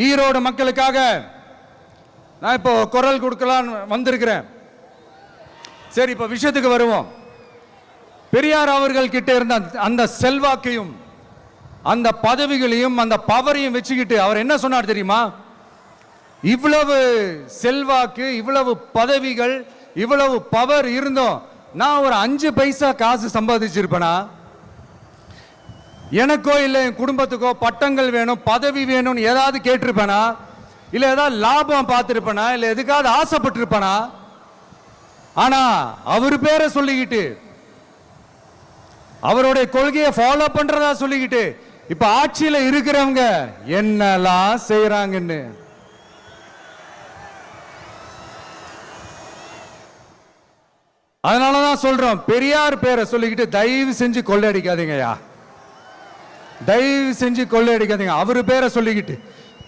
ஈரோடு மக்களுக்காக நான் இப்போ குரல் கொடுக்கலான்னு வந்திருக்கிறேன். சரி, இப்போ விஷயத்துக்கு வருவோம். பெரியார் அவர்கள் கிட்ட இருந்த அந்த செல்வாக்கையும் அந்த பதவிகளையும் அந்த பவரையும் வச்சுக்கிட்டு அவர் என்ன சொன்னார் தெரியுமா? இவ்வளவு செல்வாக்கு, இவ்வளவு பதவிகள், இவ்வளவு பவர் இருந்தோம், நான் ஒரு 5 பைசா காசு சம்பாதிச்சிருப்பேனா? எனக்கோ இல்லை என் குடும்பத்துக்கோ பட்டங்கள் வேணும், பதவி வேணும்னு ஏதாவது கேட்டிருப்பேனா? இல்லை ஏதாவது லாபம் பார்த்துருப்பேனா? இல்லை எதுக்காவது ஆசைப்பட்டிருப்பேனா? ஆனா அவர் பேரை சொல்லிக்கிட்டு, அவருடைய கொள்கையை ஃபாலோ பண்றதா சொல்லிக்கிட்டு இப்ப ஆட்சியில இருக்கிறவங்க என்னெல்லாம் செய்யறாங்கன்னு. அதனாலதான் சொல்றோம், பெரியார் பேரை சொல்லிக்கிட்டு தயவு செஞ்சு கொள்ளையடிக்காதீங்கயா, தயவு செஞ்சு கொள்ளையடிக்காதீங்க. அவரு பேரை சொல்லிக்கிட்டு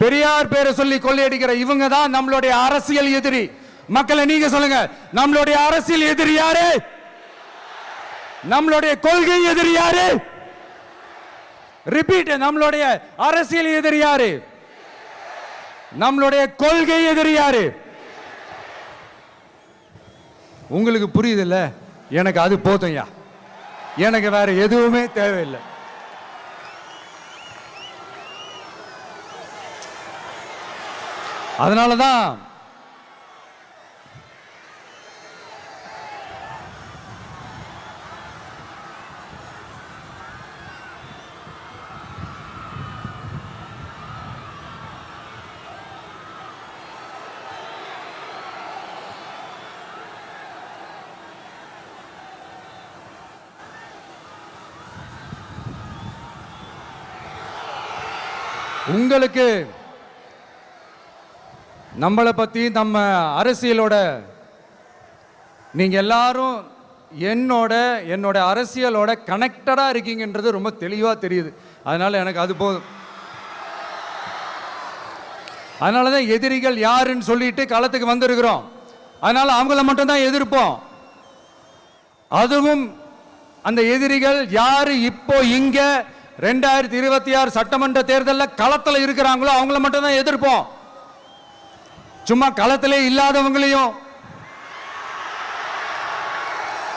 பெரியார் பேரை சொல்லி கொள்ளையடிக்கிற இவங்க தான் நம்மளுடைய அரசியல் எதிரி. மக்களை நீங்க சொல்லுங்க, நம்மளுடைய அரசியல் எதிரி யாரு? நம்மளுடைய கொள்கை எதிரி யாரு? ரிப்பீட், நம்மளுடைய அரசியல் எதிரி யாரு? நம்மளுடைய கொள்கை எதிரி யாரு? உங்களுக்கு புரியுதுல்ல? எனக்கு அது போதும்யா, எனக்கு வேற எதுவுமே தேவையில்லை. அதனாலதான் உங்களுக்கு நம்மளை பத்தி, நம்ம அரசியலோட, நீங்க எல்லாரும் என்னோட அரசியலோட கனெக்டடா இருக்கீங்கன்றது ரொம்ப தெளிவா தெரியுது. அதனால எனக்கு அது போதும். அதனாலதான் எதிரிகள் யாருன்னு சொல்லிட்டு களத்துக்கு வந்திருக்கிறோம். அதனால அவங்கள மட்டும் தான் எதிர்ப்போம். அதுவும் அந்த எதிரிகள் யாரு இப்போ இங்க 2026 சட்டமன்ற தேர்தலில் களத்துல இருக்கிறாங்களோ அவங்கள மட்டும் தான் எதிர்ப்போம். சும்மா களத்திலே இல்லாதவங்களையும்,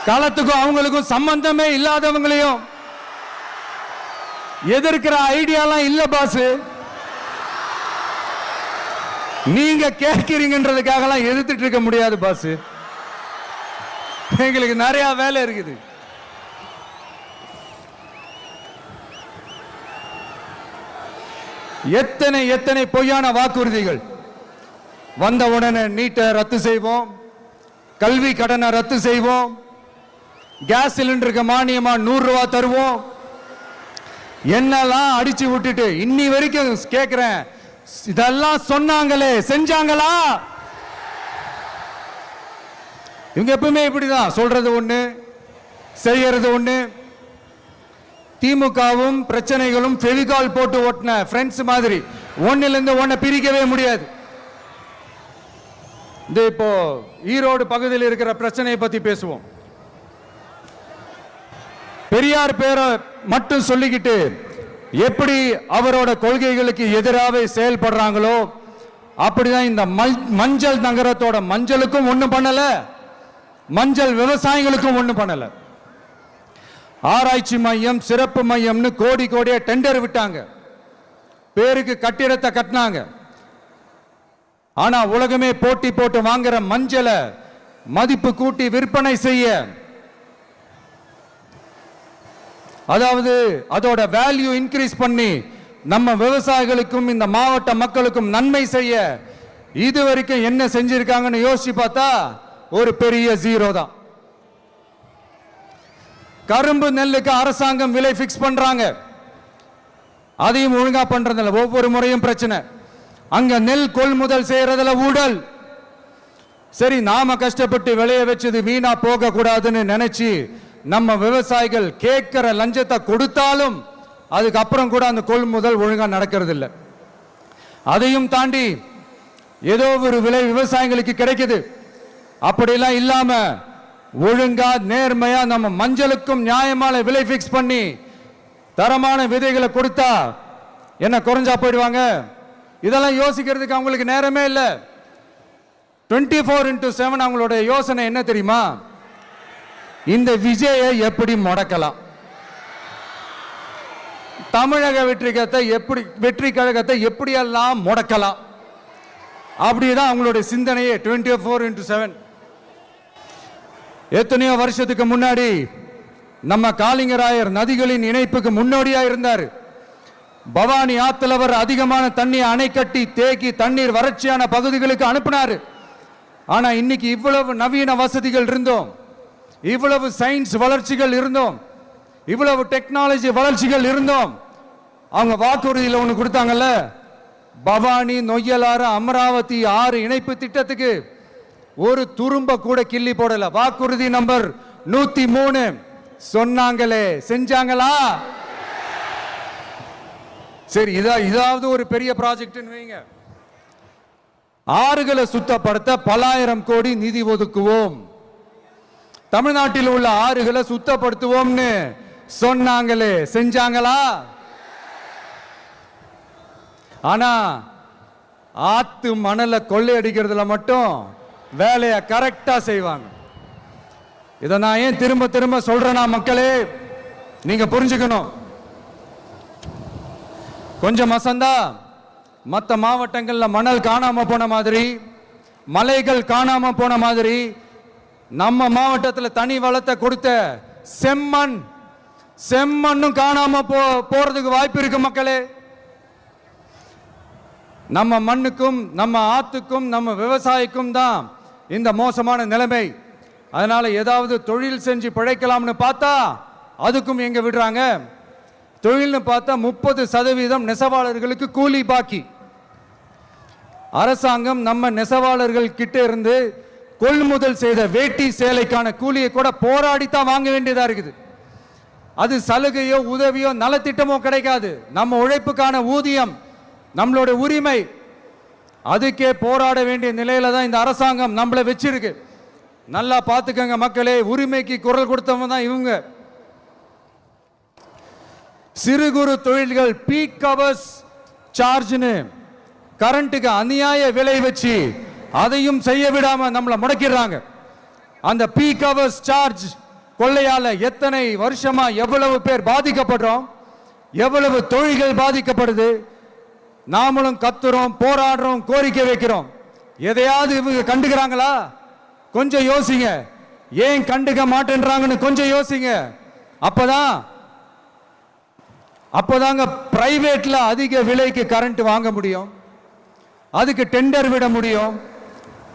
களத்துக்கும் அவங்களுக்கும் சம்பந்தமே இல்லாதவங்களையும் எதிர்க்கிற ஐடியாலாம் இல்ல பாஸ். நீங்க கேட்கிறீங்கன்றதுக்காகலாம் எதிர்த்துட்டு இருக்க முடியாது பாஸ். எங்களுக்கு நிறைய வேலை இருக்குது. எத்தனை எத்தனை பொய்யான வாக்குறுதிகள். வந்த உடனே நீட்டை ரத்து செய்வோம், கல்வி கடனை ரத்து செய்வோம், கேஸ் சிலிண்டருக்கு மானியமா 100 ரூபாய் தருவோம், என்னெல்லாம் அடிச்சு விட்டுட்டு இன்னி வரைக்கும் கேட்கிறேன், இதெல்லாம் சொன்னாங்களே செஞ்சாங்களா? இவங்க எப்பவுமே இப்படிதான், சொல்றது ஒண்ணு செய்யறது ஒண்ணு. திமுகவும் பிரச்சனைகளும் ஃபெவிகால் போட்டு ஓட்டின ஃப்ரெண்ட்ஸ் மாதிரி ஒன்னிலிருந்து ஒன்னை பிரிக்கவே முடியாது. இந்த இப்போ ஈரோடு பகுதியில் இருக்கிற பிரச்சனையை பத்தி பேசுவோம். பெரியார் பேரை மட்டும் சொல்லிக்கிட்டு எப்படி அவரோட கொள்கைகளுக்கு எதிராக செயல்படுறாங்களோ அப்படிதான் இந்த மஞ்சள் நகரத்தோட மஞ்சளுக்கும் ஒண்ணும் பண்ணல, மஞ்சள் விவசாயிகளுக்கும் ஒண்ணும் பண்ணல. ஆராய்ச்சி மையம், சிறப்பு மையம்னு கோடி கோடியா டெண்டர் விட்டாங்க, பேருக்கு கட்டிடத்தை கட்டினாங்க. ஆனா உலகமே போட்டி போட்டு வாங்குற மஞ்சளை மதிப்பு கூட்டி விற்பனை செய்ய, அதாவது அதோட வேல்யூ இன்க்ரீஸ் பண்ணி நம்ம விவசாயிகளுக்கும் இந்த மாவட்ட மக்களுக்கும் நன்மை செய்ய இதுவரைக்கும் என்ன செஞ்சிருக்காங்கன்னு யோசிச்சு பார்த்தா ஒரு பெரிய ஜீரோ தான். கரும்பு நெல்லுக்கு அரசாங்கம் விலை பிக்ஸ் பண்றாங்க, அதையும் ஒழுங்கா பண்றதில்ல. ஒவ்வொரு முறையும் பிரச்சனை. அங்க நெல் கொள்முதல் செய்யறதுல ஊழல். சரி, நாம கஷ்டப்பட்டு விளைய வச்சது வீணா போக கூடாதுன்னு நினைச்சு நம்ம விவசாயிகள் கேட்கிற லஞ்சத்தை கொடுத்தாலும் அதுக்கப்புறம் கூட அந்த கொள்முதல் ஒழுங்கா நடக்கிறது இல்லை. அதையும் தாண்டி ஏதோ ஒரு விலை விவசாயிகளுக்கு கிடைக்குது. அப்படிலாம் இல்லாம ஒழுங்கா நேர்மையா நம்ம மஞ்சளுக்கும் நியாயமான விலை பிக்ஸ் பண்ணி தரமான விதைகளை கொடுத்தா என்ன குறைஞ்சா போயிடுவாங்க? இதெல்லாம் யோசிக்கிறதுக்கு அவங்களுக்கு நேரமே இல்லை. 24/7 அவங்களுடைய யோசனை என்ன தெரியுமா? இந்த விஜயை எப்படி முடக்கலாம், தமிழக வெற்றி கழகத்தை எப்படியெல்லாம் முடக்கலாம், அப்படிதான் அவங்களுடைய சிந்தனையே 24/7. எத்தனையோ வருஷத்துக்கு முன்னாடி நம்ம காளிங்கராயர் நதிகளின் இணைப்புக்கு முன்னோடியா இருந்தார். பவானி ஆத்துல வர அதிகமான தண்ணி அணை கட்டி தேக்கி தண்ணீர் வறட்சியான பகுதிகளுக்கு அனுப்பினாரு. ஆனா இன்னைக்கு இவ்வளவு நவீன வசதிகள் இருந்தோம், இவ்வளவு சயின்ஸ் வளர்ச்சிகள் இருந்தோம், இவ்வளவு டெக்னாலஜி வளர்ச்சிகள் இருந்தோம், அவங்க வாக்குறுதியில் ஒன்று கொடுத்தாங்கல்ல, பவானி நொய்யலாறு அமராவதி 6 இணைப்பு திட்டத்துக்கு ஒரு துரும்ப கூட கிள்ளி போடல. வாக்குறுதி நம்பர் 103 சொன்னாங்களே, செஞ்சாங்களா? சரி, இதாவது ஒரு பெரிய ப்ராஜெக்ட் வைங்க. ஆறுகளை சுத்தப்படுத்த பல ஆயிரம் கோடி நிதி ஒதுக்குவோம், தமிழ்நாட்டில் உள்ள ஆறுகளை சுத்தப்படுத்துவோம்னு சொன்னாங்களே, செஞ்சாங்களா? ஆனா ஆத்து மணலை கொள்ளையடிக்கிறதுல மட்டும் வேலையை கரெக்டா செய்வாங்க. இதை நான் ஏன் திரும்ப திரும்ப சொல்றேன்னா, மக்களே நீங்க புரிஞ்சுக்கணும். கொஞ்சம் மசந்தா மற்ற மாவட்டங்கள்ல மணல் காணாம போன மாதிரி, மலைகள் காணாம போன மாதிரி, நம்ம மாவட்டத்தில் தனி வளத்தை கொடுத்த செம்மண்ணும் காணாம போறதுக்கு வாய்ப்பு இருக்கு மக்களே. நம்ம மண்ணுக்கும் நம்ம ஆத்துக்கும் நம்ம விவசாயிக்கும் தான் இந்த மோசமான நிலைமை. அதனால ஏதாவது தொழில் செஞ்சு பிழைக்கலாம்னு பார்த்தா அதுக்கும் எங்க விடுறாங்க. தொழில்னு பார்த்தா 30% நெசவாளர்களுக்கு கூலி பாக்கி. அரசாங்கம் நம்ம நெசவாளர்கள் கிட்ட இருந்து கொள்முதல் செய்த வேட்டி சேலைக்கான கூலியை கூட போராடித்தான் வாங்க வேண்டியதா இருக்குது. அது சலுகையோ உதவியோ நலத்திட்டமோ கிடைக்காது. நம்ம உழைப்புக்கான ஊதியம், நம்மளோட உரிமை, அதுக்கே போராட வேண்டிய நிலையில தான் இந்த அரசாங்கம் நம்மளை வச்சிருக்கு. நல்லா பார்த்துக்கங்க மக்களே, உரிமைக்கு குரல் கொடுத்தவங்க தான் இவங்க. சிறு குறு தொழில்கள் பீக் ஹவர்ஸ் சார்ஜ்னு கரண்ட்டுக்கு அநியாய விலை வச்சு அதையும் செய்ய விடாம நம்மளை முடக்கிடுறாங்க. அந்த பீக் ஹவர்ஸ் சார்ஜ் கொள்ளையால எத்தனை வருஷமா எவ்வளவு பேர் பாதிக்கப்படுறோம், எவ்வளவு தொழில்கள் பாதிக்கப்படுது. நாமளும் கத்துறோம், போராடுறோம், கோரிக்கை வைக்கிறோம். எதையாவது இவங்க கண்டுக்கிறாங்களா? கொஞ்சம் யோசிங்க. ஏன் கண்டுக்க மாட்டேன்றாங்கன்னு கொஞ்சம் யோசிங்க. அப்போதாங்க பிரைவேட்ல அதிக விலைக்கு கரண்ட் வாங்க முடியும், அதுக்கு டெண்டர் விட முடியும்.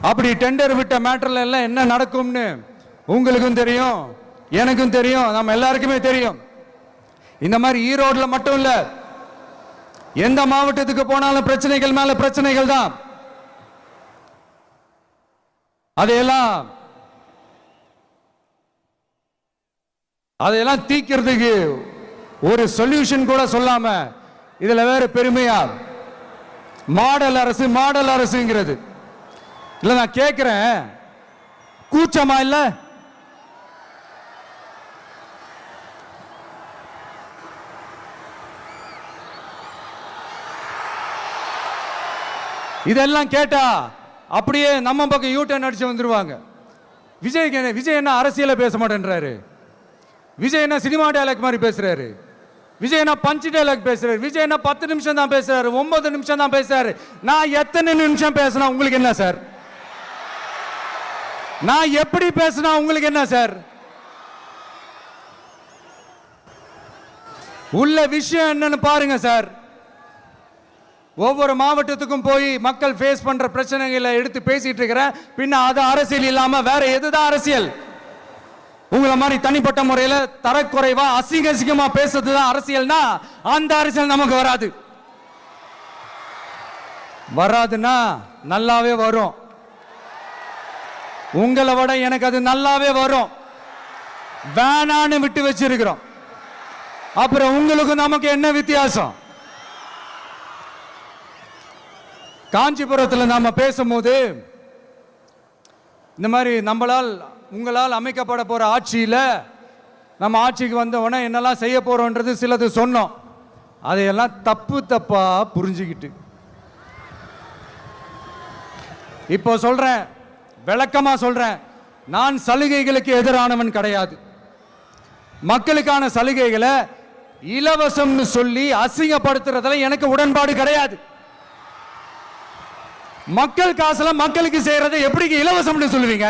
அப்படி டெண்டர் விட்ட மேட்டர்ல எல்லாம் என்ன நடக்கும்னு உங்களுக்கும் தெரியும், எனக்கும் தெரியும், நம்ம எல்லாருக்குமே தெரியும். இந்த மாதிரி ஈரோடுல மட்டும் இல்ல, எந்த மாவட்டத்துக்கு போனாலும் பிரச்சனைகள் மேல பிரச்சனைகள் தான். அதையெல்லாம் தீக்கிறதுக்கு ஒரு சொல்யூஷன் கூட சொல்லாம இதுல வேற பெருமையா மாடல் அரசுங்கிறது இல்ல. நான் கேட்கிறேன், கூச்சமா இல்ல? இதெல்லாம் கேட்டா அப்படியே நம்ம பக்கம் யூட்டர்ன் அடிச்சு வந்துருவாங்க. விஜய் என்ன அரசியல பேச மாட்டேன்றாரு, விஜய் என்ன சினிமா டயலாக் மாதிரி பேசுறாரு, விஜய் என்ன பஞ்ச் டயலாக் பேசுறாரு, விஜய் என்ன 10 நிமிஷம் தான் பேசுறாரு, 9 நிமிஷம் தான் பேசுறாரு. நான் எத்தனை நிமிஷம் பேசினா உங்களுக்கு என்ன சார்? நான் எப்படி பேசினா உங்களுக்கு என்ன சார்? உள்ள விஷயம் என்னன்னு பாருங்க சார். ஒவ்வொரு மாவட்டத்துக்கும் போய் மக்கள் ஃபேஸ் பண்ற பிரச்சனைகளை எடுத்து பேசிட்டு இருக்கிறேன். பின்ன அது அரசியல் இல்லாம வேற எதுதான் அரசியல்? உங்களை மாதிரி தனிப்பட்ட முறையில தரக்குறைவா அசிங்கமா பேசுறதுதான் அரசியல்னா அந்த அரசியல் நமக்கு வராதுன்னா நல்லாவே வரும். உங்களை விட எனக்கு அது நல்லாவே வரும். வேணான்னு விட்டு வச்சிருக்கிறோம். அப்புறம் உங்களுக்கு நமக்கு என்ன வித்தியாசம்? காஞ்சிபுரத்தில் நாம பேசும்போது இந்த மாதிரி உங்களால் அமைக்கப்பட போற ஆட்சியில நம்ம ஆட்சிக்கு வந்தவொடனே என்னெல்லாம் செய்ய போறோன்றது சிலது சொன்னோம். அதையெல்லாம் தப்பா புரிஞ்சுக்கிட்டு இப்போ சொல்றேன், விளக்கமா சொல்றேன், நான் சலுகைகளுக்கு எதிரானவன் கிடையாது. மக்களுக்கான சலுகைகளை இலவசம்னு சொல்லி அசிங்கப்படுத்துறதுல எனக்கு உடன்பாடு கிடையாது. மக்கள் காசுல மக்களுக்கு செய்யறதை எப்படி இலவசம்னு சொல்லுவீங்க?